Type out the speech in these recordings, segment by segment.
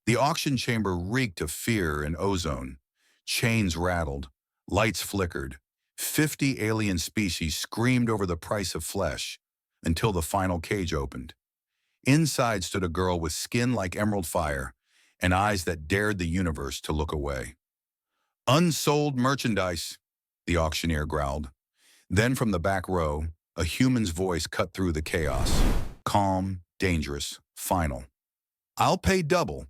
The auction chamber reeked of fear and ozone. Chains rattled, lights flickered. 50 alien species screamed over the price of flesh until the final cage opened. Inside stood a girl with skin like emerald fire and eyes that dared the universe to look away. "Unsold merchandise," the auctioneer growled. Then from the back row, a human's voice cut through the chaos. Calm, dangerous, final. "I'll pay double,"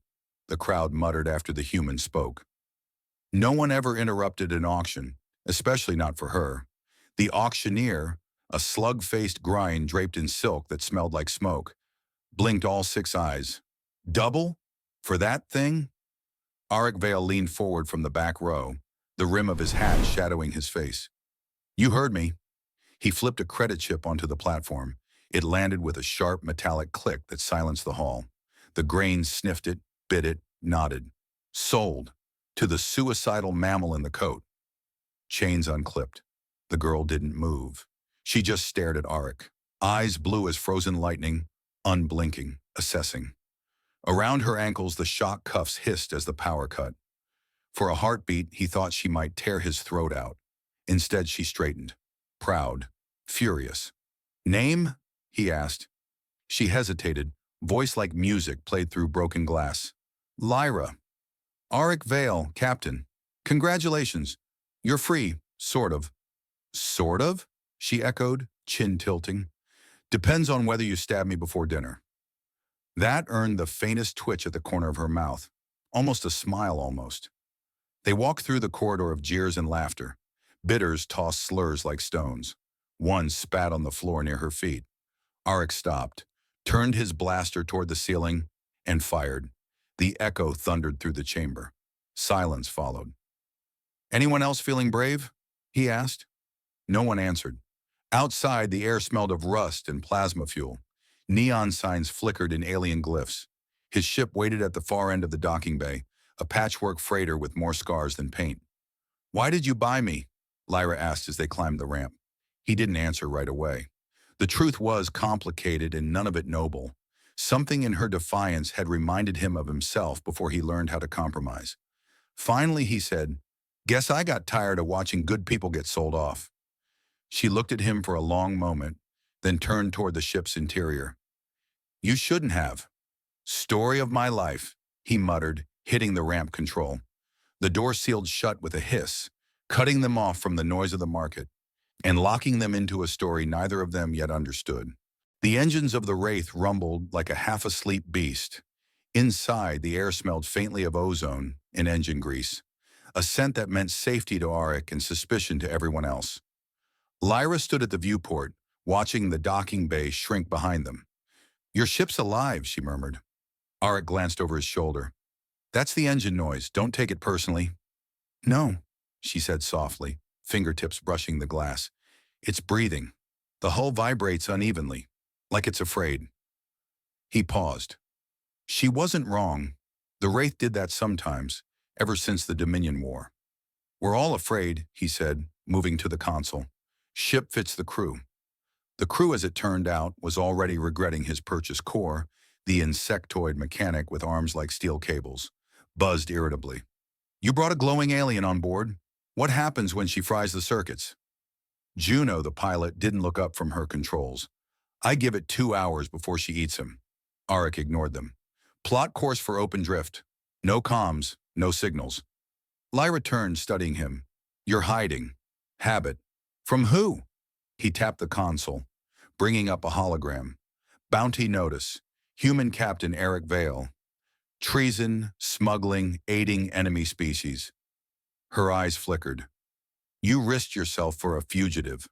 the crowd muttered after the human spoke. No one ever interrupted an auction, especially not for her. The auctioneer, a slug-faced grind draped in silk that smelled like smoke, blinked all six eyes. "Double? For that thing?" Auric Vale leaned forward from the back row, the rim of his hat shadowing his face. "You heard me." He flipped a credit chip onto the platform. It landed with a sharp metallic click that silenced the hall. The grains sniffed it, bit it, nodded. "Sold. To the suicidal mammal in the coat." Chains unclipped. The girl didn't move. She just stared at Auric, eyes blue as frozen lightning, unblinking, assessing. Around her ankles, the shock cuffs hissed as the power cut. For a heartbeat, he thought she might tear his throat out. Instead, she straightened, proud, furious. "Name?" he asked. She hesitated, voice like music played through broken glass. "Lyra." "Auric Vale, Captain. Congratulations. You're free, sort of." "Sort of?" she echoed, chin tilting. "Depends on whether you stab me before dinner." That earned the faintest twitch at the corner of her mouth, almost a smile almost. They walked through the corridor of jeers and laughter. Bidders tossed slurs like stones. One spat on the floor near her feet. Auric stopped, turned his blaster toward the ceiling, and fired. The echo thundered through the chamber. Silence followed. "Anyone else feeling brave?" he asked. No one answered. Outside, the air smelled of rust and plasma fuel. Neon signs flickered in alien glyphs. His ship waited at the far end of the docking bay, a patchwork freighter with more scars than paint. "Why did you buy me?" Lyra asked as they climbed the ramp. He didn't answer right away. The truth was complicated and none of it noble. Something in her defiance had reminded him of himself before he learned how to compromise. Finally, he said, "Guess I got tired of watching good people get sold off." She looked at him for a long moment, then turned toward the ship's interior. "You shouldn't have." "Story of my life," he muttered, hitting the ramp control. The door sealed shut with a hiss, cutting them off from the noise of the market, and locking them into a story neither of them yet understood. The engines of the Wraith rumbled like a half-asleep beast. Inside, the air smelled faintly of ozone and engine grease, a scent that meant safety to Auric and suspicion to everyone else. Lyra stood at the viewport, watching the docking bay shrink behind them. "Your ship's alive," she murmured. Auric glanced over his shoulder. "That's the engine noise. Don't take it personally." "No," she said softly, fingertips brushing the glass. "It's breathing. The hull vibrates unevenly, like it's afraid." He paused. She wasn't wrong. The Wraith did that sometimes, ever since the Dominion War. "We're all afraid," he said, moving to the console. "Ship fits the crew." The crew, as it turned out, was already regretting his purchase. Core, the insectoid mechanic with arms like steel cables, buzzed irritably. "You brought a glowing alien on board. What happens when she fries the circuits?" Juno, the pilot, didn't look up from her controls. "I give it 2 hours before she eats him." Auric ignored them. "Plot course for open drift. No comms, no signals." Lyra turned, studying him. "You're hiding." "Habit." "From who?" He tapped the console, bringing up a hologram. "Bounty notice. Human Captain Eric Vale. Treason, smuggling, aiding enemy species." Her eyes flickered. "You risked yourself for a fugitive."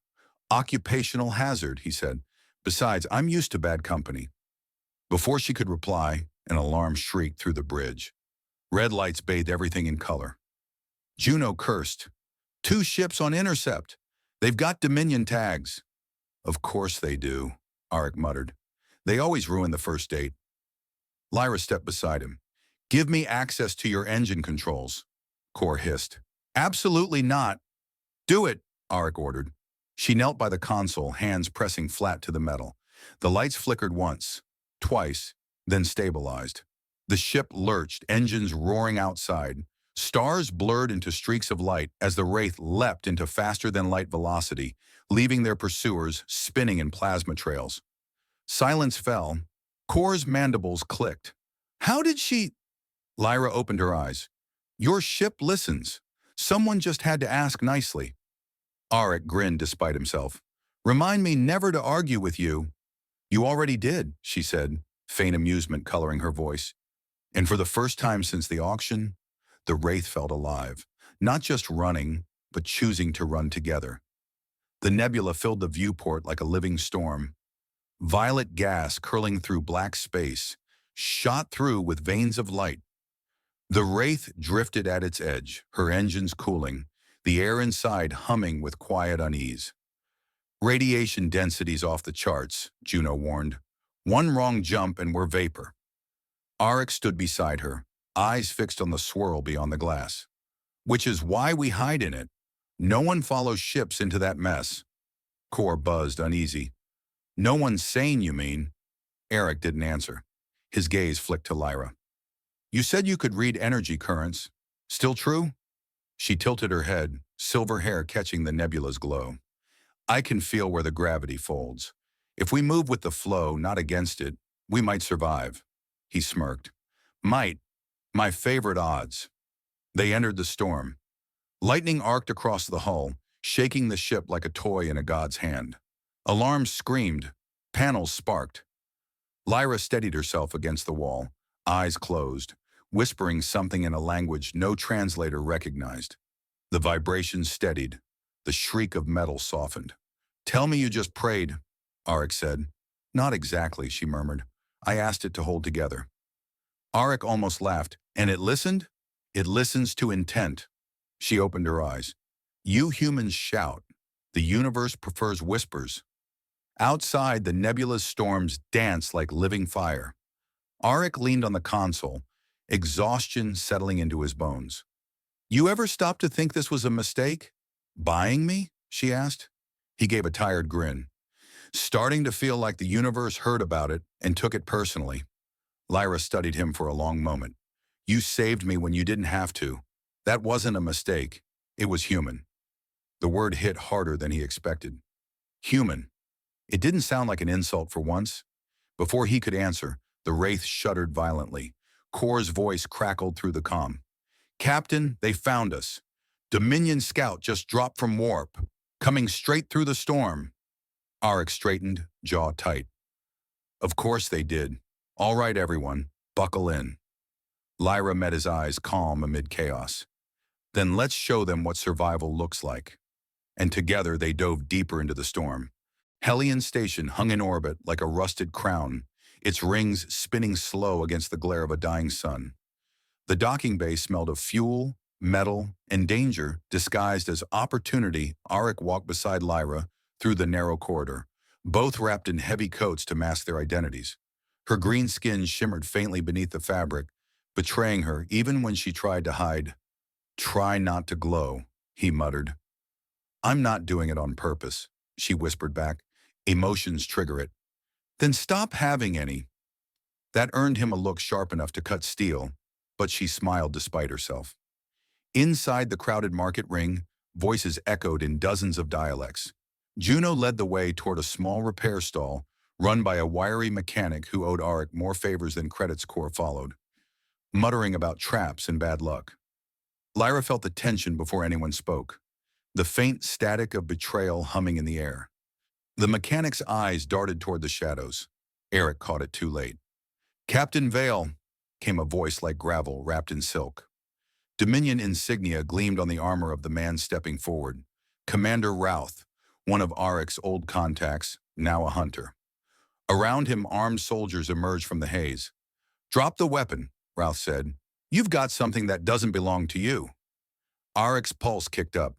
"Occupational hazard," he said. "Besides, I'm used to bad company." Before she could reply, an alarm shrieked through the bridge. Red lights bathed everything in color. Juno cursed. "2 ships on intercept. They've got Dominion tags." "Of course they do," Auric muttered. "They always ruin the first date." Lyra stepped beside him. "Give me access to your engine controls," Core hissed. "Absolutely not." "Do it," Auric ordered. She knelt by the console, hands pressing flat to the metal. The lights flickered once, twice, then stabilized. The ship lurched, engines roaring outside. Stars blurred into streaks of light as the Wraith leapt into faster-than-light velocity, leaving their pursuers spinning in plasma trails. Silence fell. Kor's mandibles clicked. How did she... Lyra opened her eyes. Your ship listens. Someone just had to ask nicely. Auric grinned despite himself. Remind me never to argue with you. You already did, she said, faint amusement coloring her voice. And for the first time since the auction, the Wraith felt alive, not just running, but choosing to run together. The nebula filled the viewport like a living storm. Violet gas curling through black space, shot through with veins of light. The Wraith drifted at its edge, her engines cooling, the air inside humming with quiet unease. Radiation densities off the charts, Juno warned. One wrong jump and we're vapor. Auric stood beside her, eyes fixed on the swirl beyond the glass. Which is why we hide in it. No one follows ships into that mess. Kor buzzed, uneasy. No one's sane, you mean? Eric didn't answer. His gaze flicked to Lyra. You said you could read energy currents. Still true? She tilted her head, silver hair catching the nebula's glow. I can feel where the gravity folds. If we move with the flow, not against it, we might survive. He smirked. Might. My favorite odds. They entered the storm. Lightning arced across the hull, shaking the ship like a toy in a god's hand. Alarms screamed. Panels sparked. Lyra steadied herself against the wall, eyes closed, whispering something in a language no translator recognized. The vibrations steadied. The shriek of metal softened. Tell me you just prayed, Auric said. Not exactly, she murmured. I asked it to hold together. Auric almost laughed. And it listened? It listens to intent. She opened her eyes. You humans shout. The universe prefers whispers. Outside, the nebula's storms dance like living fire. Auric leaned on the console, exhaustion settling into his bones. You ever stop to think this was a mistake? Buying me? She asked. He gave a tired grin. Starting to feel like the universe heard about it and took it personally. Lyra studied him for a long moment. You saved me when you didn't have to. That wasn't a mistake. It was human. The word hit harder than he expected. Human. It didn't sound like an insult for once. Before he could answer, the Wraith shuddered violently. Kor's voice crackled through the comm. Captain, they found us. Dominion scout just dropped from warp, coming straight through the storm. Auric straightened, jaw tight. Of course they did. All right, everyone, buckle in. Lyra met his eyes calm amid chaos. Then let's show them what survival looks like. And together they dove deeper into the storm. Hellion Station hung in orbit like a rusted crown, its rings spinning slow against the glare of a dying sun. The docking bay smelled of fuel, metal, and danger disguised as opportunity. Auric walked beside Lyra through the narrow corridor, both wrapped in heavy coats to mask their identities. Her green skin shimmered faintly beneath the fabric, betraying her even when she tried to hide. Try not to glow, he muttered. I'm not doing it on purpose, she whispered back. Emotions trigger it. Then stop having any. That earned him a look sharp enough to cut steel, but she smiled despite herself. Inside the crowded market ring, voices echoed in dozens of dialects. Juno led the way toward a small repair stall, run by a wiry mechanic who owed Auric more favors than credits. Kor followed, muttering about traps and bad luck. Lyra felt the tension before anyone spoke, the faint static of betrayal humming in the air. The mechanic's eyes darted toward the shadows. Eric caught it too late. Captain Vale, came a voice like gravel wrapped in silk. Dominion insignia gleamed on the armor of the man stepping forward. Commander Routh, one of Auric's old contacts, now a hunter. Around him, armed soldiers emerged from the haze. Drop the weapon, Routh said. You've got something that doesn't belong to you. Auric's pulse kicked up.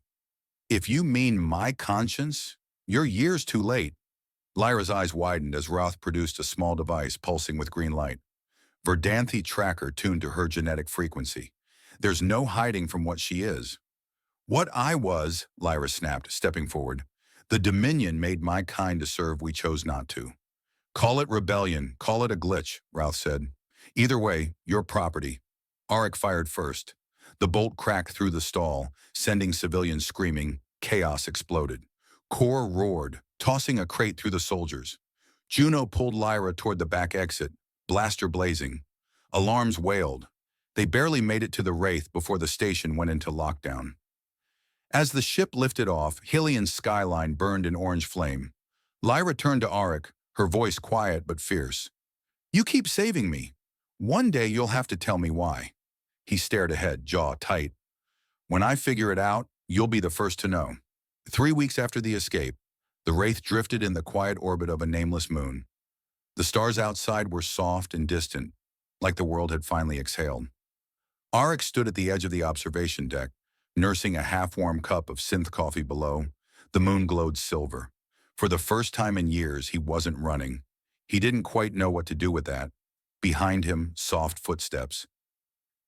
If you mean my conscience, you're years too late. Lyra's eyes widened as Routh produced a small device pulsing with green light. Verdanthi tracker tuned to her genetic frequency. There's no hiding from what she is. What I was, Lyra snapped, stepping forward. The Dominion made my kind to serve, we chose not to. Call it rebellion, call it a glitch, Routh said. Either way, your property. Auric fired first. The bolt cracked through the stall, sending civilians screaming. Chaos exploded. Kor roared, tossing a crate through the soldiers. Juno pulled Lyra toward the back exit, blaster blazing. Alarms wailed. They barely made it to the Wraith before the station went into lockdown. As the ship lifted off, Hillion's skyline burned in orange flame. Lyra turned to Auric, her voice quiet but fierce. You keep saving me. One day you'll have to tell me why. He stared ahead, jaw tight. When I figure it out, you'll be the first to know. 3 weeks after the escape, the Wraith drifted in the quiet orbit of a nameless moon. The stars outside were soft and distant, like the world had finally exhaled. Auric stood at the edge of the observation deck, nursing a half-warm cup of synth coffee below. The moon glowed silver. For the first time in years, he wasn't running. He didn't quite know what to do with that. Behind him, soft footsteps.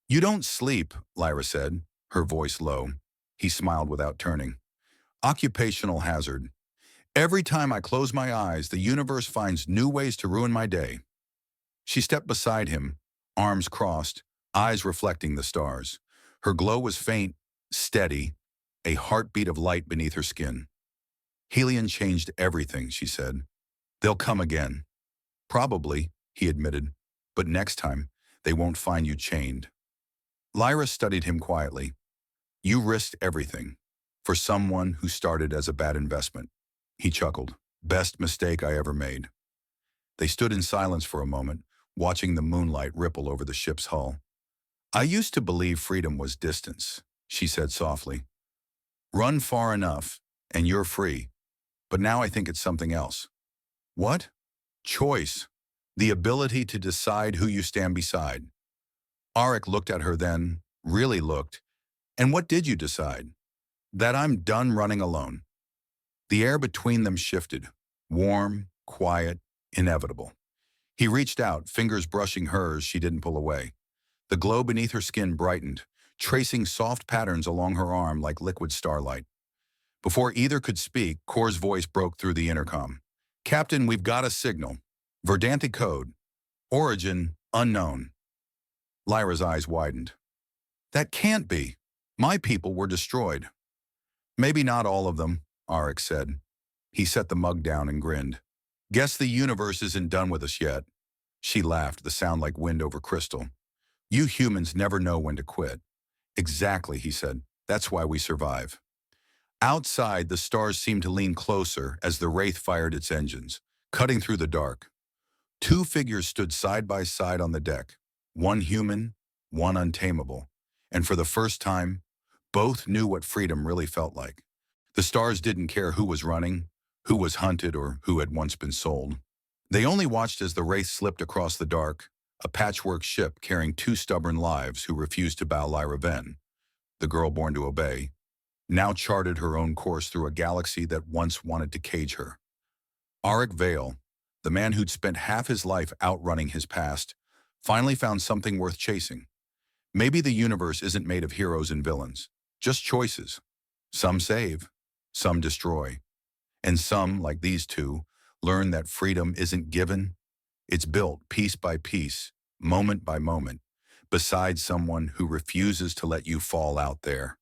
You don't sleep, Lyra said, her voice low. He smiled without turning. Occupational hazard. Every time I close my eyes, the universe finds new ways to ruin my day. She stepped beside him, arms crossed, eyes reflecting the stars. Her glow was faint, steady, a heartbeat of light beneath her skin. Helion changed everything, she said. They'll come again. Probably, he admitted, but next time, they won't find you chained. Lyra studied him quietly. You risked everything, for someone who started as a bad investment. He chuckled. Best mistake I ever made. They stood in silence for a moment, watching the moonlight ripple over the ship's hull. I used to believe freedom was distance, she said softly. Run far enough, and you're free. But now I think it's something else. What? Choice. The ability to decide who you stand beside. Auric looked at her then, really looked. And what did you decide? That I'm done running alone. The air between them shifted, warm, quiet, inevitable. He reached out, fingers brushing hers she didn't pull away. The glow beneath her skin brightened, tracing soft patterns along her arm like liquid starlight. Before either could speak, Kor's voice broke through the intercom. Captain, we've got a signal. Verdanthi code. Origin, unknown. Lyra's eyes widened. That can't be. My people were destroyed. Maybe not all of them, Auric said. He set the mug down and grinned. Guess the universe isn't done with us yet. She laughed, the sound like wind over crystal. You humans never know when to quit. Exactly, he said. That's why we survive. Outside, the stars seemed to lean closer as the Wraith fired its engines, cutting through the dark. 2 figures stood side by side on the deck, one human, one untamable, and for the first time, both knew what freedom really felt like. The stars didn't care who was running, who was hunted, or who had once been sold. They only watched as the Wraith slipped across the dark, a patchwork ship carrying 2 stubborn lives who refused to bow Lyra Ven, the girl born to obey, now charted her own course through a galaxy that once wanted to cage her. Auric Vale, the man who'd spent half his life outrunning his past, finally found something worth chasing. Maybe the universe isn't made of heroes and villains, just choices. Some save, some destroy. And some, like these 2, learn that freedom isn't given. It's built piece by piece, moment by moment, beside someone who refuses to let you fall out there.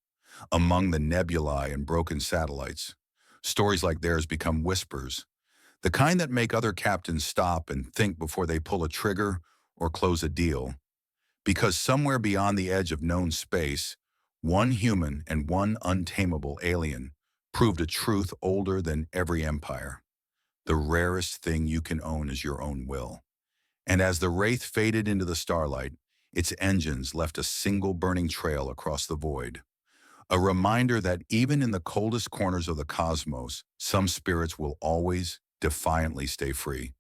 Among the nebulae and broken satellites, stories like theirs become whispers, the kind that make other captains stop and think before they pull a trigger or close a deal. Because somewhere beyond the edge of known space, one human and one untamable alien proved a truth older than every empire. The rarest thing you can own is your own will. And as the Wraith faded into the starlight, its engines left a single burning trail across the void. A reminder that even in the coldest corners of the cosmos, some spirits will always, defiantly stay free.